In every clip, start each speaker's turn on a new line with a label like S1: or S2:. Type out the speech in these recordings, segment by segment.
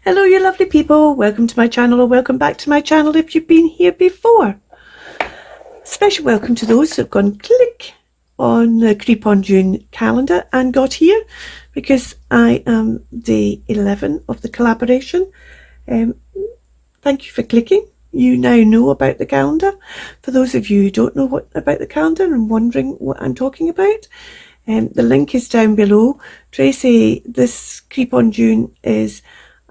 S1: Hello, you lovely people. Welcome to my channel, or welcome back to my channel if you've been here before. Special welcome to those who've gone click on the Creep on June calendar and got here, because I am day 11 of the collaboration. Thank you for clicking. You now know about the calendar. For those of you who don't know about the calendar and wondering what I'm talking about, the link is down below. Tracy, this Creep on June is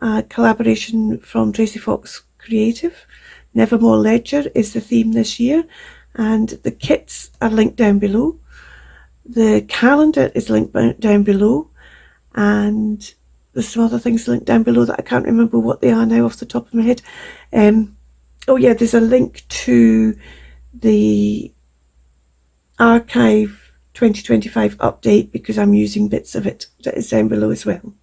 S1: a collaboration from Tracy Fox Creative. Nevermore Ledger is the theme this year, and the kits are linked down below. The calendar is linked down below, and there's some other things linked down below that I can't remember what they are now off the top of my head. Oh yeah, there's a link to the archive 2025 update, because I'm using bits of it. That is down below as well.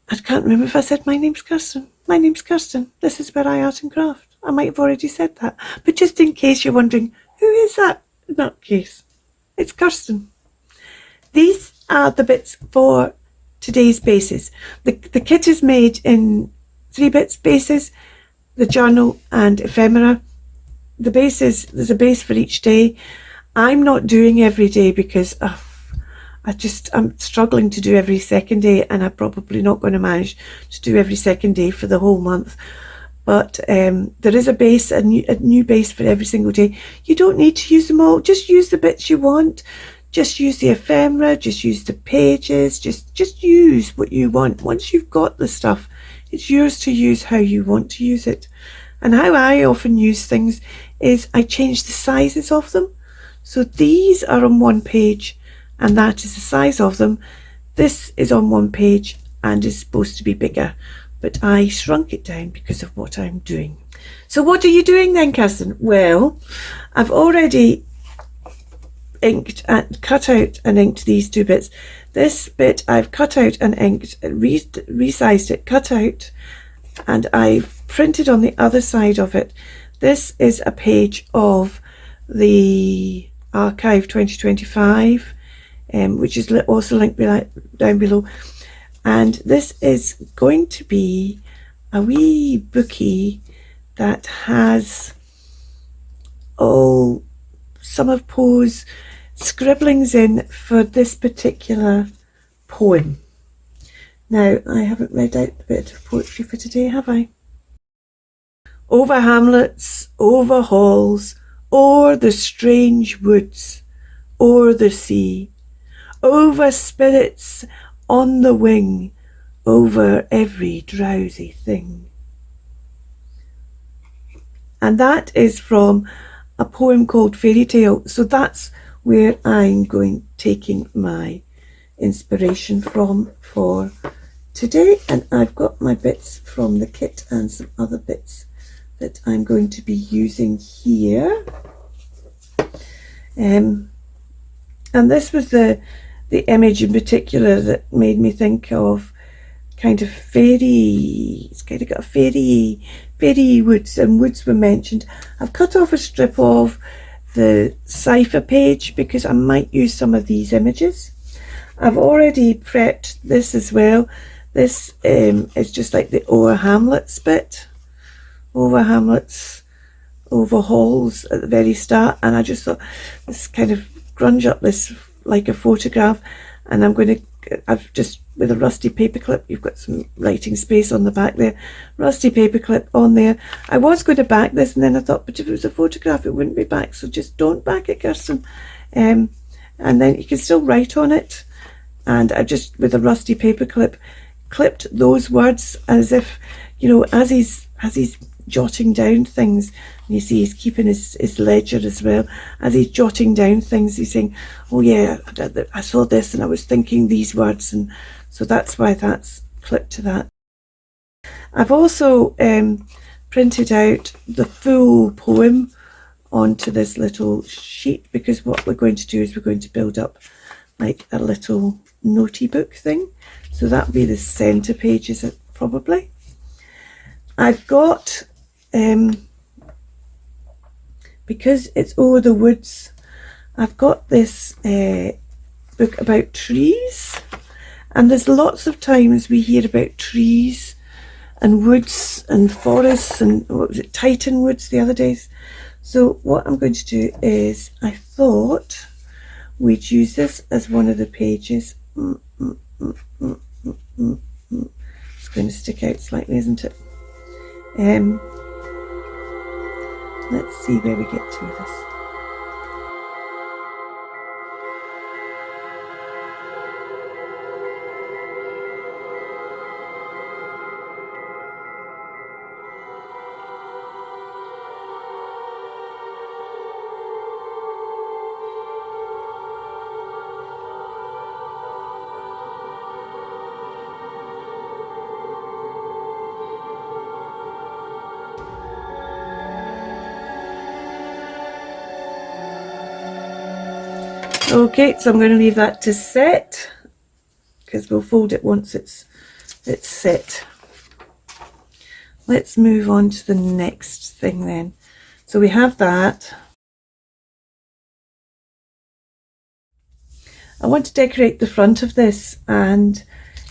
S1: I can't remember if I said my name's Kirsten. My name's Kirsten. This is where I art and craft. I might have already said that, but just in case you're wondering, who is that nutcase? It's Kirsten. These are the bits for today's bases. The kit is made in 3 bits bases, the journal and ephemera. The bases, there's a base for each day. I'm not doing every day because I'm struggling to do every second day, and I'm probably not going to manage to do every second day for the whole month. But there is a base, a new base for every single day. You don't need to use them all. Just use the bits you want. Just use the ephemera. Just use the pages. Just use what you want. Once you've got the stuff, it's yours to use how you want to use it. And how I often use things is I change the sizes of them. So these are on 1 page, and that is the size of them. This is on 1 page and is supposed to be bigger, but I shrunk it down because of what I'm doing. So what are you doing then, Kirsten? Well, I've already cut out and inked these 2 bits. This bit I've cut out and inked, resized it, cut out, and I've printed on the other side of it. This is a page of the archive 2025, which is also linked down below, and this is going to be a wee bookie that has some of Poe's scribblings in for this particular poem. Now, I haven't read out the bit of poetry for today, have I? Over hamlets, over halls, o'er the strange woods, o'er the sea, over spirits on the wing, over every drowsy thing. And that is from a poem called Fairy Tale. So that's where I'm taking my inspiration from for today. And I've got my bits from the kit and some other bits that I'm going to be using here. And this was the image in particular that made me think of kind of fairy. It's kind of got a fairy woods, and woods were mentioned. I've cut off a strip of the cipher page because I might use some of these images. I've already prepped this as well. This is just like the over hamlets bit. Over hamlets, over halls at the very start, and I just thought this kind of grunge up this like a photograph, and I've just, with a rusty paperclip, you've got some writing space on the back there, rusty paperclip on there. I was going to back this, and then I thought, but if it was a photograph it wouldn't be back, so just don't back it, Kirsten. And then you can still write on it, and I just, with a rusty paperclip, clipped those words as if, you know, as he's jotting down things. And you see he's keeping his ledger as well. As he's jotting down things, he's saying, oh yeah, I saw this and I was thinking these words, and so that's why that's clipped to that. I've also printed out the full poem onto this little sheet, because what we're going to do is we're going to build up like a little notey book thing. So that'll be the center pages probably. I've got because it's over the woods, I've got this book about trees, And there's lots of times we hear about trees and woods and forests and what was it, Titan woods the other days. So what I'm going to do is, I thought we'd use this as one of the pages. It's going to stick out slightly, isn't it? Let's see where we get to with this. Okay, so I'm going to leave that to set, because we'll fold it once it's set. Let's move on to the next thing then. So we have that. I want to decorate the front of this, and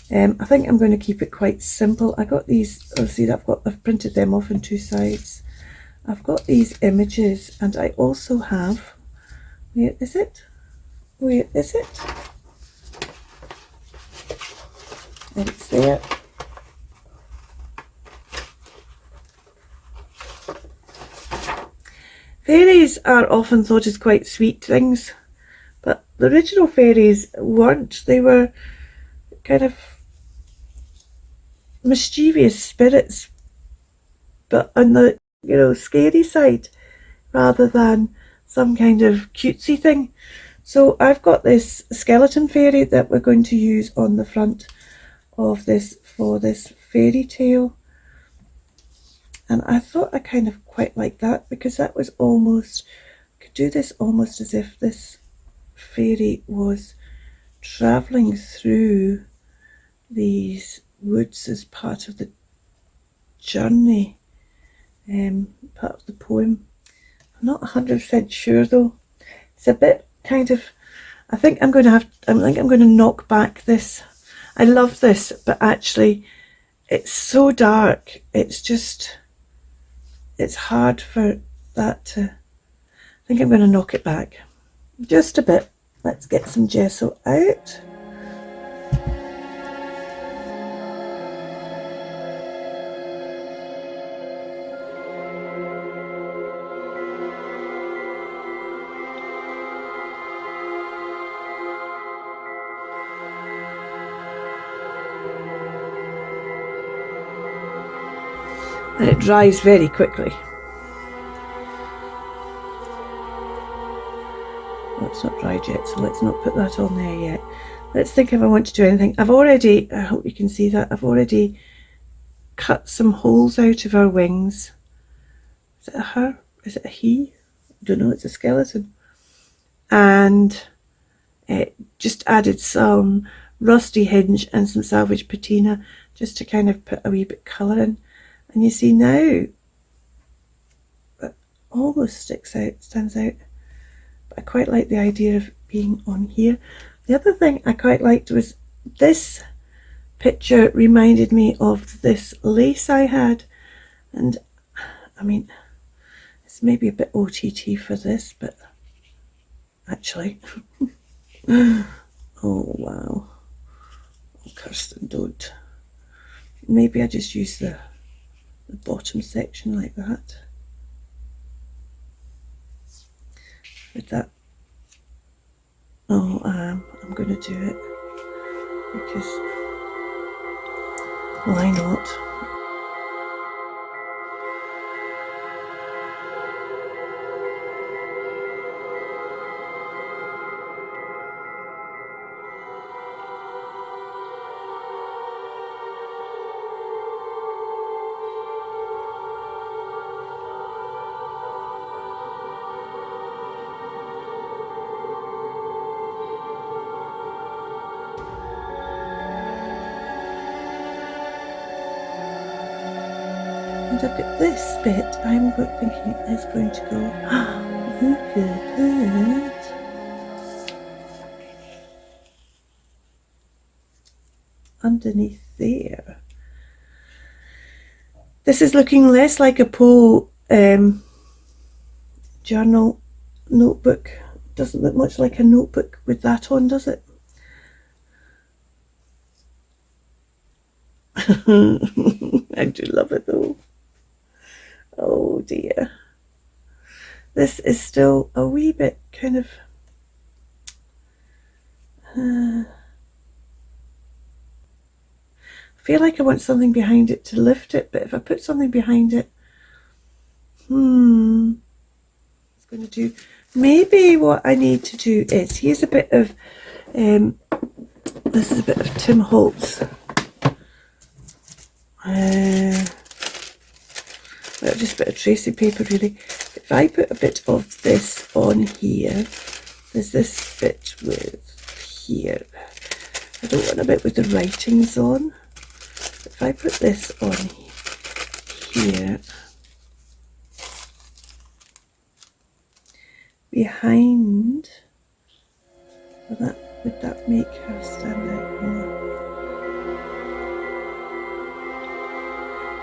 S1: I think I'm going to keep it quite simple. I got these, see, I've printed them off on two sides. I've got these images, and I also have, where is it? Where is it? And it's there. Fairies are often thought as quite sweet things, but the original fairies weren't. They were kind of mischievous spirits, but on the, you know, scary side rather than some kind of cutesy thing. So I've got this skeleton fairy that we're going to use on the front of this for this fairy tale. And I thought I kind of quite like that, because that was almost, could do this almost as if this fairy was travelling through these woods as part of the journey, part of the poem. I'm not 100% sure though. It's a bit kind of, I think I'm going to knock back this. I love this, but actually it's so dark. It's just, it's hard for that to, I think I'm going to knock it back just a bit. Let's get some gesso out. And it dries very quickly. Well, it's not dried yet, so let's not put that on there yet. Let's think if I want to do anything. I've already, I hope you can see that, I've already cut some holes out of our wings. Is it a her? Is it a he? I don't know, it's a skeleton. And just added some rusty hinge and some salvage patina just to kind of put a wee bit of colour in. And you see now, it almost sticks out, stands out. But I quite like the idea of being on here. The other thing I quite liked was this picture reminded me of this lace I had. And I mean, it's maybe a bit OTT for this, but actually, oh wow. Oh, Kirsten, don't. Maybe I just use the bottom section like that. With that. Oh, I'm going to do it because why not? And look at this bit, I'm thinking is going to go, look at that. underneath there. This is looking less like a Poe journal notebook. Doesn't look much like a notebook with that on, does it? I do love it though. Oh dear. This is still a wee bit kind of I feel like I want something behind it to lift it, but if I put something behind it, it's going to do. Maybe what I need to do is, here's a bit of, this is a bit of Tim Holtz. Well, just a bit of tracing paper really. If I put a bit of this on here, there's this bit with here. I don't want a bit with the writings on. If I put this on here, behind, would that make her stand out more?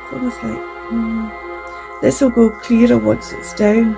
S1: It's almost like, this will go clearer once it's down.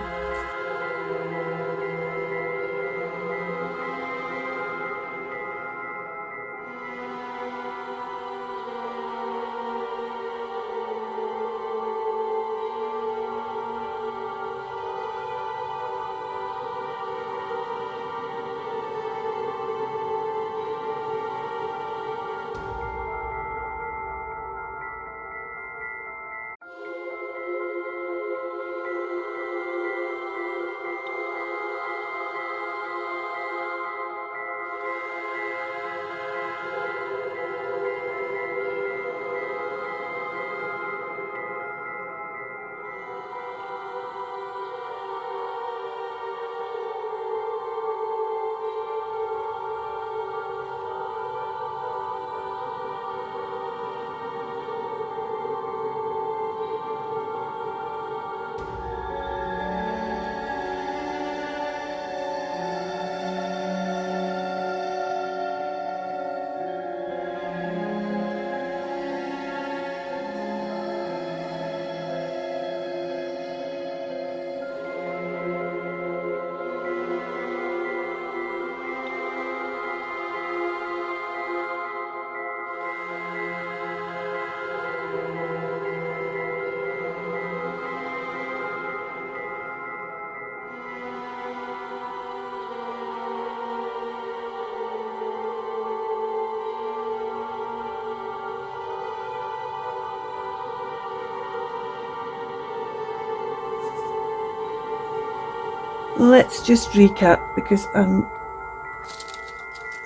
S1: Let's just recap, because I'm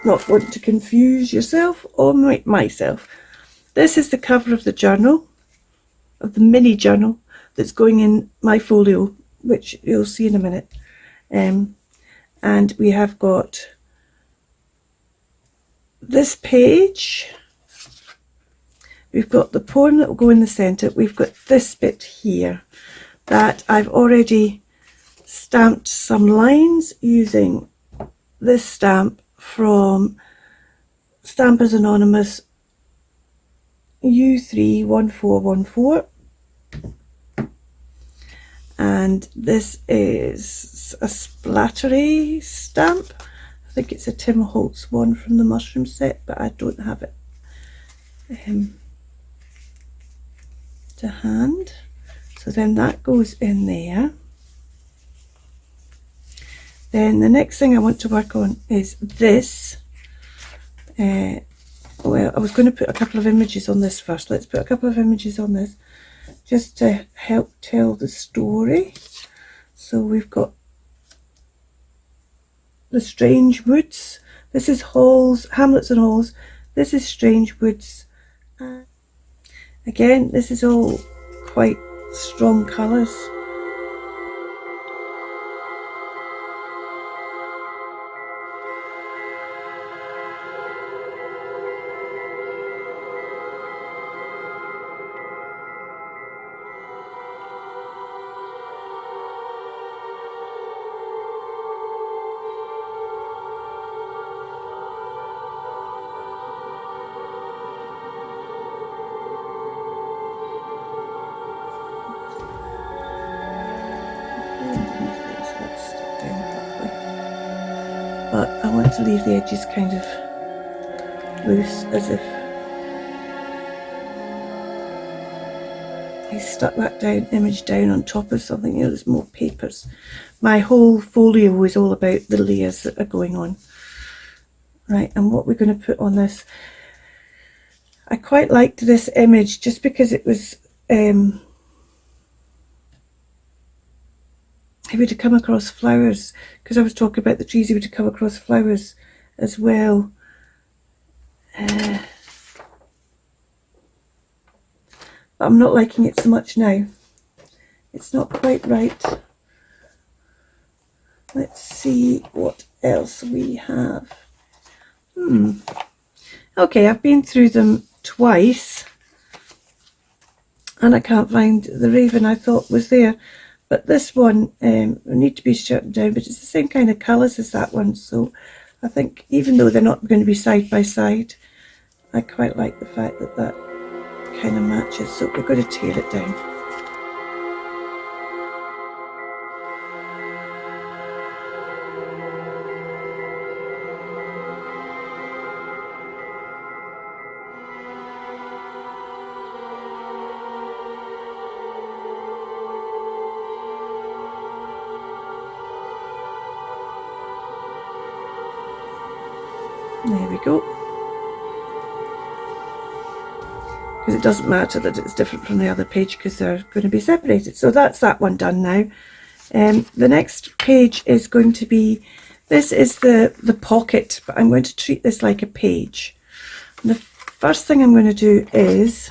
S1: not wanting to confuse yourself or myself. This is the cover of the journal, of the mini journal that's going in my folio, which you'll see in a minute. And we have got this page. We've got the poem that will go in the centre. We've got this bit here that I've already stamped some lines using this stamp from Stampers Anonymous U31414, and this is a splattery stamp. I think it's a Tim Holtz one from the mushroom set, but I don't have it to hand. So then that goes in there. Then the next thing I want to work on is this. Well, I was going to put a couple of images on this first. Let's put a couple of images on this just to help tell the story. So we've got the Strange Woods. This is Halls, Hamlets and Halls. This is Strange Woods. Again, this is all quite strong colours. but I want to leave the edges kind of loose, as if I stuck that image down on top of something. You know, there's more papers. My whole folio is all about the layers that are going on. Right, and what we're going to put on this, I quite liked this image just because it was, it would have come across flowers, because I was talking about the trees, it would have come across flowers as well. But I'm not liking it so much now. It's not quite right. Let's see what else we have. Okay, I've been through them twice and I can't find the raven I thought was there. But this one will need to be shut down, but it's the same kind of colours as that one. So I think even though they're not going to be side by side, I quite like the fact that that kind of matches. So we're going to tear it down. There we go. Because it doesn't matter that it's different from the other page because they're going to be separated. So that's that one done now. The next page is going to be, this is the pocket, but I'm going to treat this like a page. And the first thing I'm going to do is,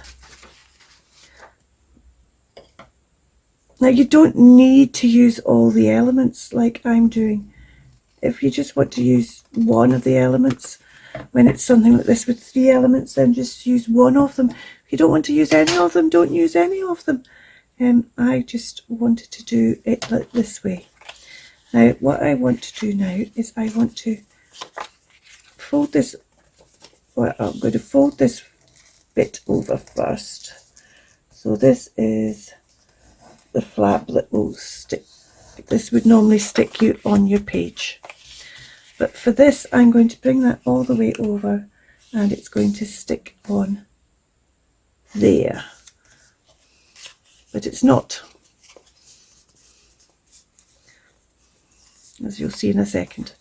S1: now you don't need to use all the elements like I'm doing. If you just want to use one of the elements, when it's something like this with 3 elements, then just use one of them. If you don't want to use any of them, don't use any of them. I just wanted to do it like this way. Now what I want to do now is I want to fold this, well, I'm going to fold this bit over first. So this is the flap that will stick. This would normally stick you on your page. But for this, I'm going to bring that all the way over and it's going to stick on there. But it's not, as you'll see in a second.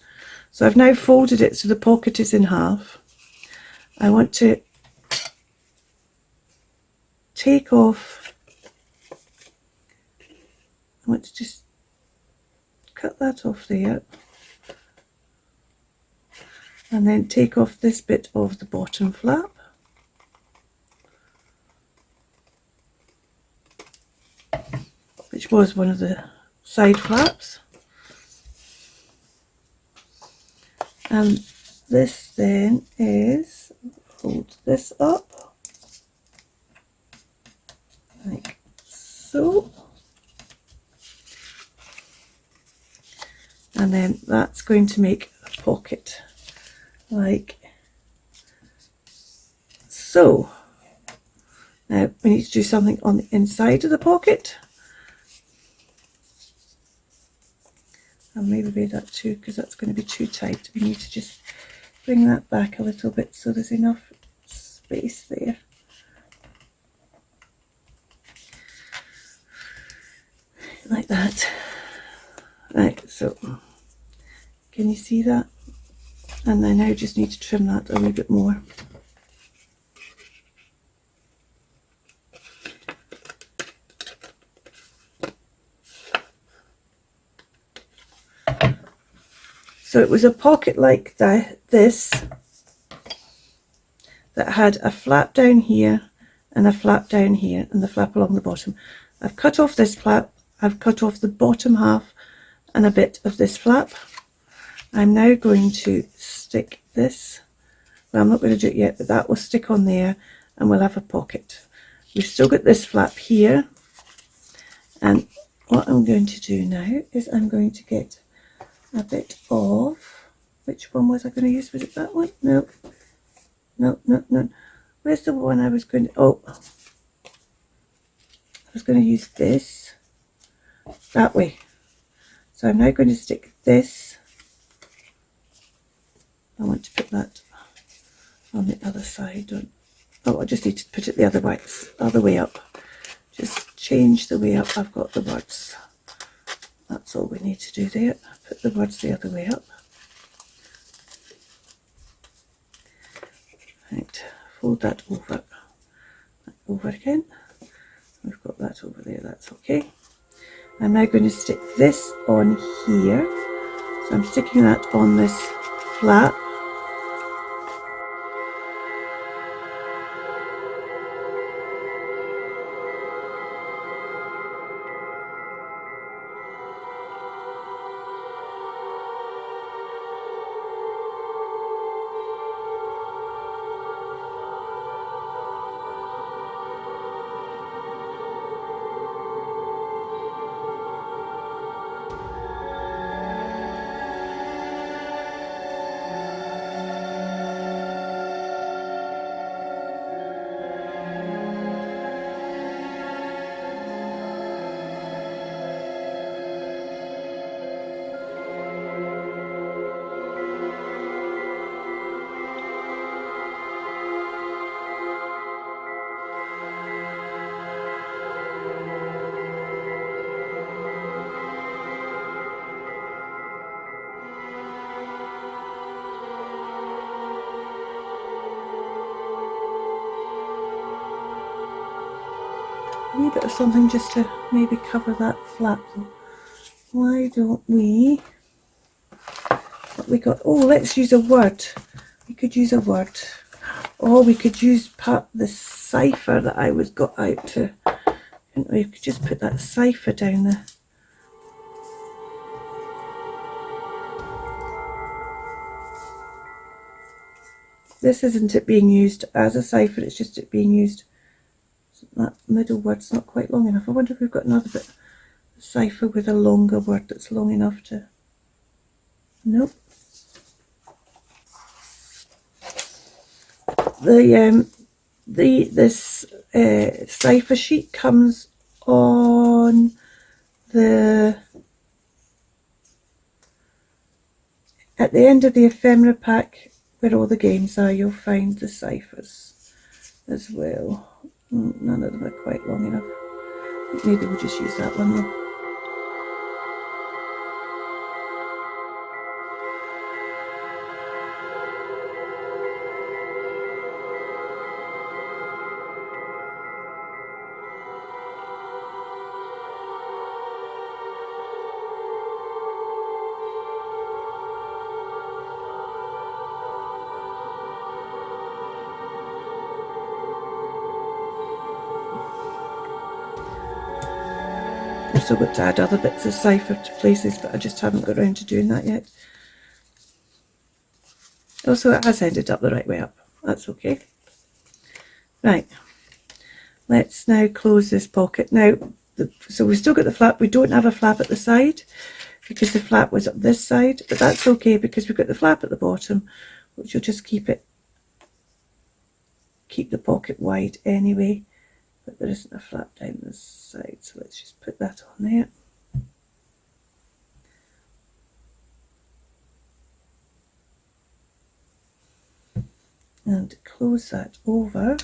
S1: So I've now folded it so the pocket is in half. I want to take off, I want to just cut that off there. And then take off this bit of the bottom flap. Which was one of the side flaps. And this then is, fold this up like so. And then that's going to make a pocket like so. Now we need to do something on the inside of the pocket. I'll maybe made that too, because that's going to be too tight. We need to just bring that back a little bit so there's enough space there. Like that. Right, so can you see that? And I now just need to trim that a little bit more. So it was a pocket like this that had a flap down here and a flap down here and the flap along the bottom. I've cut off this flap, I've cut off the bottom half and a bit of this flap. I'm now going to stick this, well, I'm not going to do it yet, but that will stick on there and we'll have a pocket. We've still got this flap here, and what I'm going to do now is I'm going to get a bit of, which one was I going to use? Was it that one? No. No. Where's the one I was going to, oh, I was going to use this that way. So I'm now going to stick this I want to put that on the other side. Oh, I just need to put it the other way up. Just change the way up I've got the words. That's all we need to do there. Put the words the other way up. Right, fold that over again. We've got that over there, that's okay. I'm now going to stick this on here. So I'm sticking that on this flap. A wee bit of something just to maybe cover that flap. Why don't we, what we got, oh, let's use a word. We could use a word. Or we could use the cipher that I got out to, and we could just put that cipher down there. This isn't it being used as a cipher, it's just it being used. That middle word's not quite long enough. I wonder if we've got another bit of cipher with a longer word that's long enough to... Nope. This cipher sheet comes on at the end of the ephemera pack where all the games are. You'll find the ciphers as well. None of them are quite long enough. Maybe we'll just use that one though. I've still got to add other bits of cipher to places, but I just haven't got around to doing that yet. Also, it has ended up the right way up. That's okay. Right. Let's now close this pocket. Now, so we've still got the flap. We don't have a flap at the side because the flap was up this side, but that's okay because we've got the flap at the bottom, which will just keep the pocket wide anyway. But there isn't a flap down this side, so let's just put that on there. And close that over.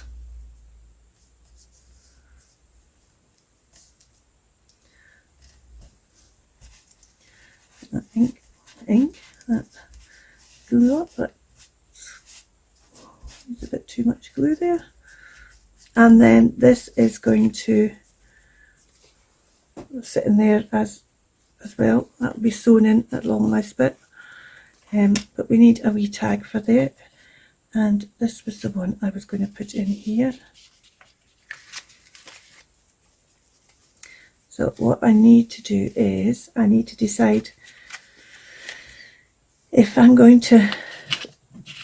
S1: That ink, that glue up, there's a bit too much glue there. And then this is going to sit in there as well. That will be sewn in, that long nice bit. But we need a wee tag for there. And this was the one I was going to put in here. So what I need to do is, I need to decide if I'm going to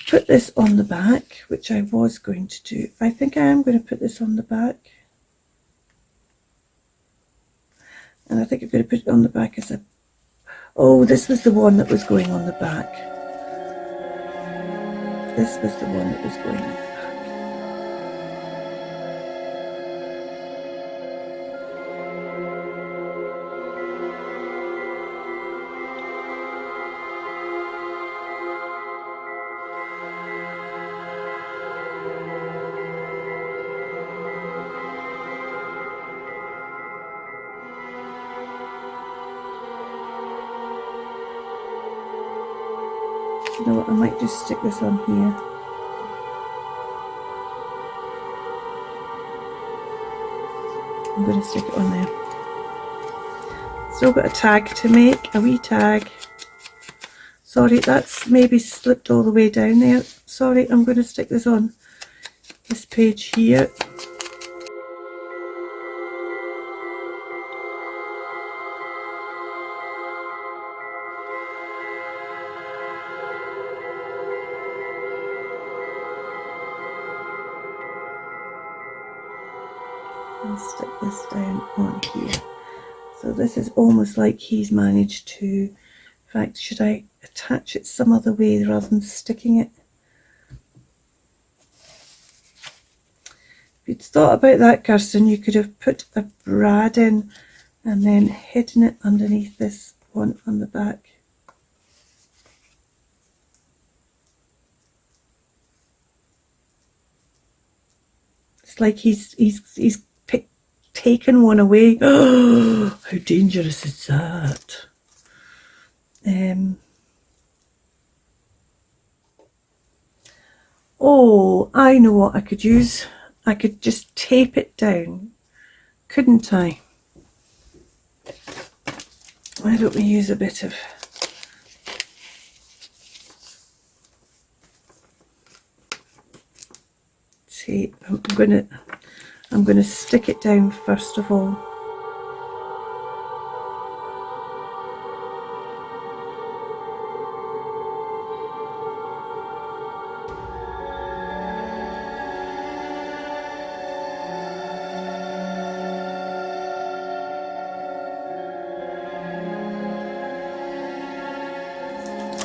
S1: put this on the back, which I was going to do. I think I am going to put this on the back. And I think I'm going to put it on the back as a... Oh, this was the one that was going on the back. This was the one that was going on the back. You know what, I might just stick this on here. I'm going to stick it on there. Still got a tag to make, a wee tag. Sorry, that's maybe slipped all the way down there. Sorry, I'm going to stick this on this page here. And stick this down on here. So this is almost like he's managed to, in fact, should I attach it some other way rather than sticking it? If you'd thought about that, Kirsten, you could have put a brad in and then hidden it underneath this one on the back. It's like he's taken one away. Oh, how dangerous is that? Oh, I know what I could use. I could just tape it down, couldn't I? Why don't we use a bit of tape? I'm gonna stick it down first of all.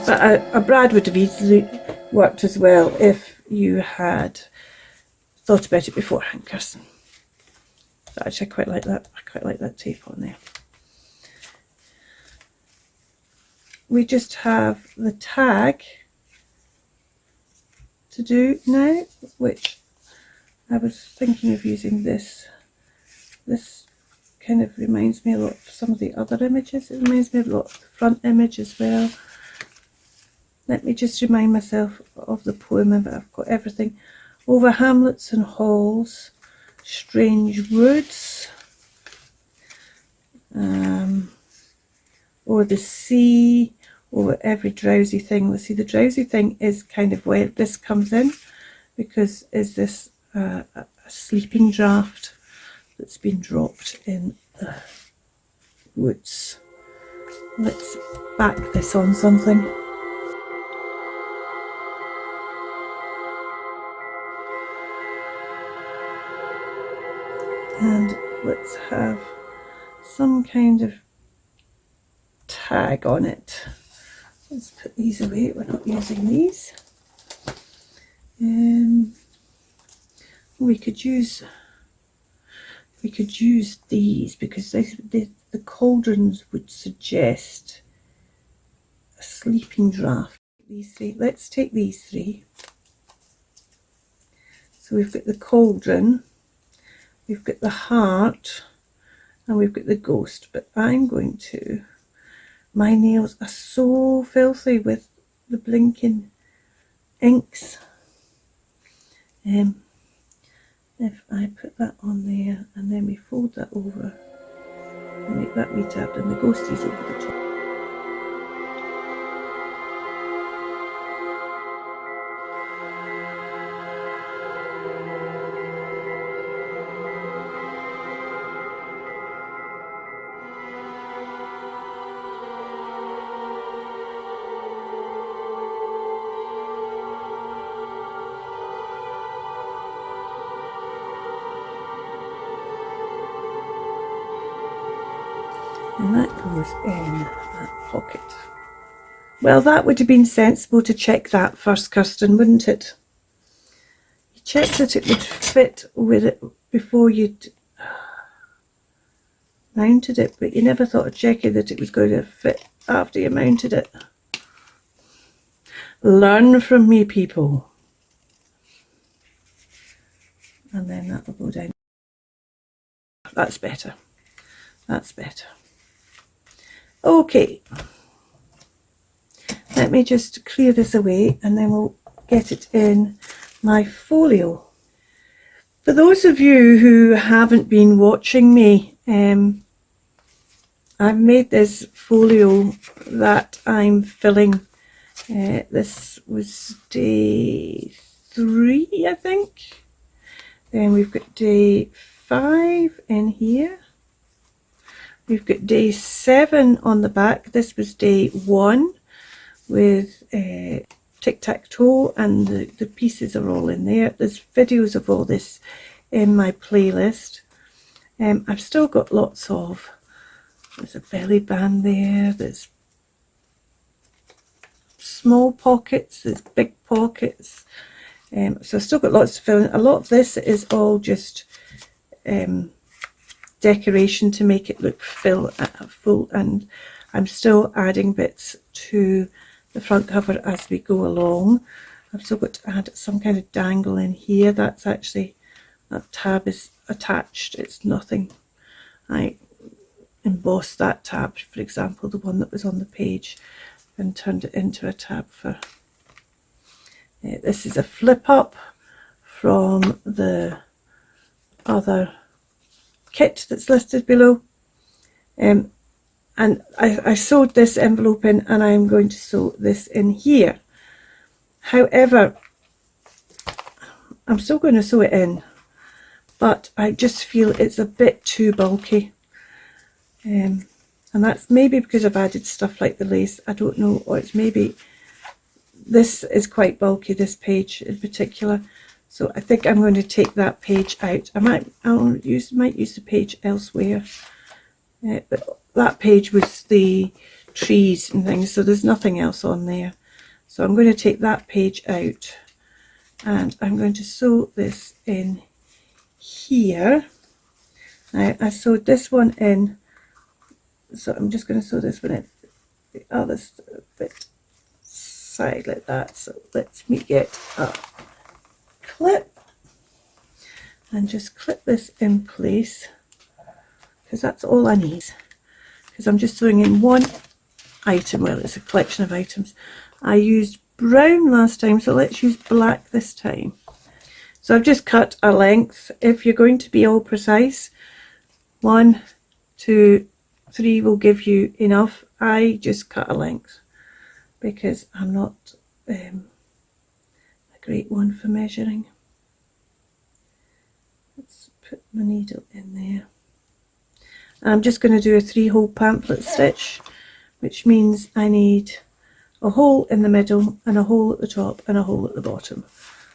S1: But a brad would have easily worked as well if you had thought about it beforehand, Kirsten. But actually, I quite like that. I quite like that tape on there. We just have the tag to do now, which I was thinking of using this. This kind of reminds me a lot of some of the other images. It reminds me a lot of the front image as well. Let me just remind myself of the poem. I've got everything. Over hamlets and halls, strange woods, over the sea, over every drowsy thing. Let's see, the drowsy thing is kind of where this comes in, because is this a sleeping draft that's been dropped in the woods. Let's back this on something. And let's have some kind of tag on it. Let's put these away, we're not using these. We could use these because the cauldrons would suggest a sleeping draft. These three, let's take these three. So we've got the cauldron, we've got the heart, and we've got the ghost. But I'm going to, my nails are so filthy with the blinking inks. If I put that on there and then we fold that over and make that wee tab, and the ghosties over the top. And that goes in that pocket. Well, that would have been sensible to check that first, Kirsten, wouldn't it? You checked that it would fit with it before you'd mounted it, but you never thought of checking that it was going to fit after you mounted it. Learn from me, people. And then that will go down. That's better. That's better. Okay. let me just clear this away and then we'll get it in my folio. For those of you who haven't been watching me, I've made this folio that I'm filling. This was day 3, I think. Then we've got day 5 in here. We've got day 7 on the back. This was day 1 with tic-tac-toe, and the pieces are all in there. There's videos of all this in my playlist. I've still got lots of, there's a belly band there, there's small pockets, there's big pockets. So I've still got lots to fill in. A lot of this is all just decoration to make it look full, and I'm still adding bits to the front cover as we go along. I've still got to add some kind of dangle in here. That's actually, that tab is attached, it's nothing. I embossed that tab, for example, the one that was on the page, and turned it into a tab for this is a flip up from the other kit that's listed below, and I sewed this envelope in, and I'm going to sew this in here. However, I'm still going to sew it in, but I just feel it's a bit too bulky, and that's maybe because I've added stuff like the lace, I don't know, or it's maybe this is quite bulky, this page in particular. So I think I'm going to take that page out. I might use the page elsewhere, but that page was the trees and things, so there's nothing else on there. So I'm going to take that page out, and I'm going to sew this in here. Now I sewed this one in, so I'm just going to sew this one in the other bit side like that. So let me get a clip and just clip this in place, because that's all I need, because I'm just sewing in one item. Well, it's a collection of items. I used brown last time, so let's use black this time. So I've just cut a length. If you're going to be all precise, 1, 2, 3 will give you enough. I just cut a length because I'm not a great one for measuring. Let's put my needle in there. I'm just going to do a 3-hole pamphlet stitch, which means I need a hole in the middle and a hole at the top and a hole at the bottom.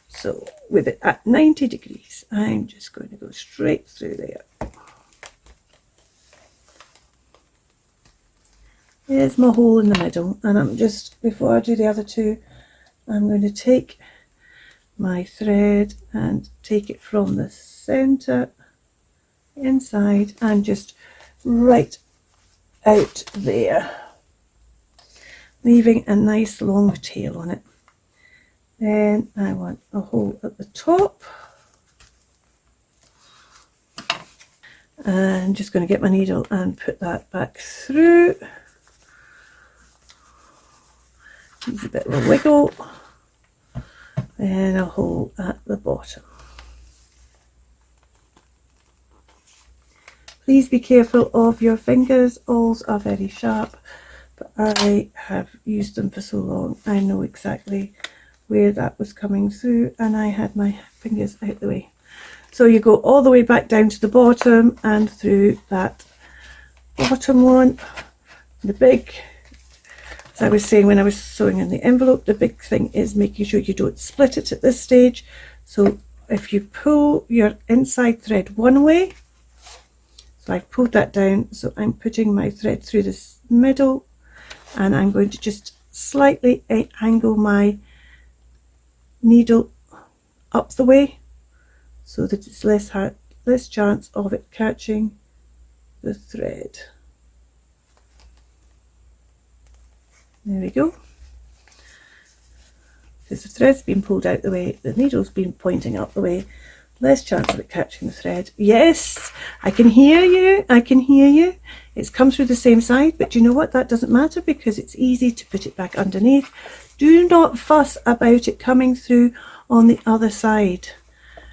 S1: So with it at 90 degrees, I'm just going to go straight through there. Here's my hole in the middle, and I'm just, before I do the other two, I'm going to take my thread and take it from the center inside and just right out there, leaving a nice long tail on it. Then I want a hole at the top, and I'm just going to get my needle and put that back through. Needs a bit of a wiggle, then a hole at the bottom. Please be careful of your fingers. Awls are very sharp, but I have used them for so long, I know exactly where that was coming through, and I had my fingers out the way. So you go all the way back down to the bottom and through that bottom one. The big, as I was saying when I was sewing in the envelope, the big thing is making sure you don't split it at this stage. So if you pull your inside thread one way, so I've pulled that down, so I'm putting my thread through this middle, and I'm going to just slightly angle my needle up the way so that it's less chance of it catching the thread. There we go. Because the thread's been pulled out the way, the needle's been pointing up the way, less chance of it catching the thread. Yes, I can hear you, I can hear you. It's come through the same side, but you know what? That doesn't matter because it's easy to put it back underneath. Do not fuss about it coming through on the other side.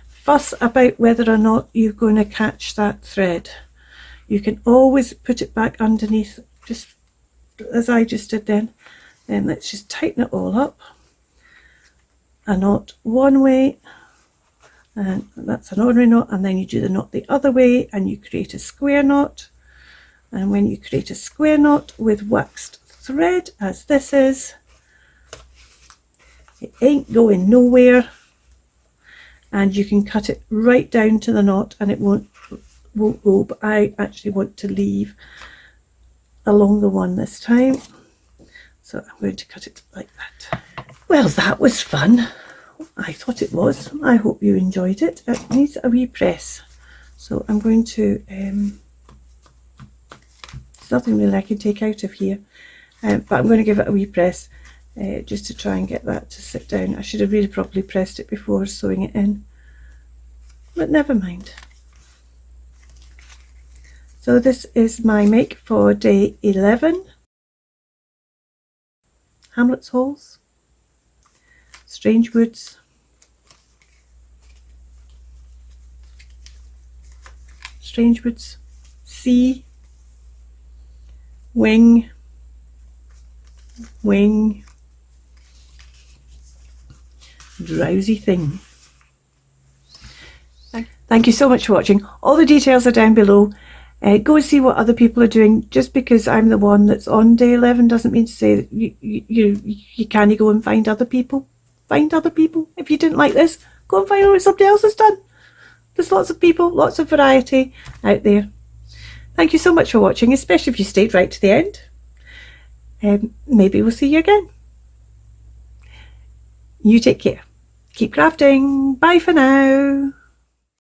S1: Fuss about whether or not you're going to catch that thread. You can always put it back underneath, just as I just did then. Then let's just tighten it all up. A knot one way, and that's an ordinary knot, and then you do the knot the other way and you create a square knot. And when you create a square knot with waxed thread, as this is, it ain't going nowhere, and you can cut it right down to the knot and it won't go, but I actually want to leave along the one this time, so I'm going to cut it like that. Well, that was fun. I thought it was. I hope you enjoyed it. It needs a wee press, so I'm going to there's nothing really I can take out of here, but I'm going to give it a wee press just to try and get that to sit down. I should have really properly pressed it before sewing it in, but never mind. So this is my make for day 11. Hamlet's Halls, Strange Woods, Strange Woods, Sea, Wing, Wing, Drowsy Thing. Thank you so much for watching. All the details are down below. Go and see what other people are doing. Just because I'm the one that's on day 11 doesn't mean to say that you can't go and find other people. Find other people. If you didn't like this, go and find out what somebody else has done. There's lots of people, lots of variety out there. Thank you so much for watching, especially if you stayed right to the end. Maybe we'll see you again. You take care. Keep crafting. Bye for now.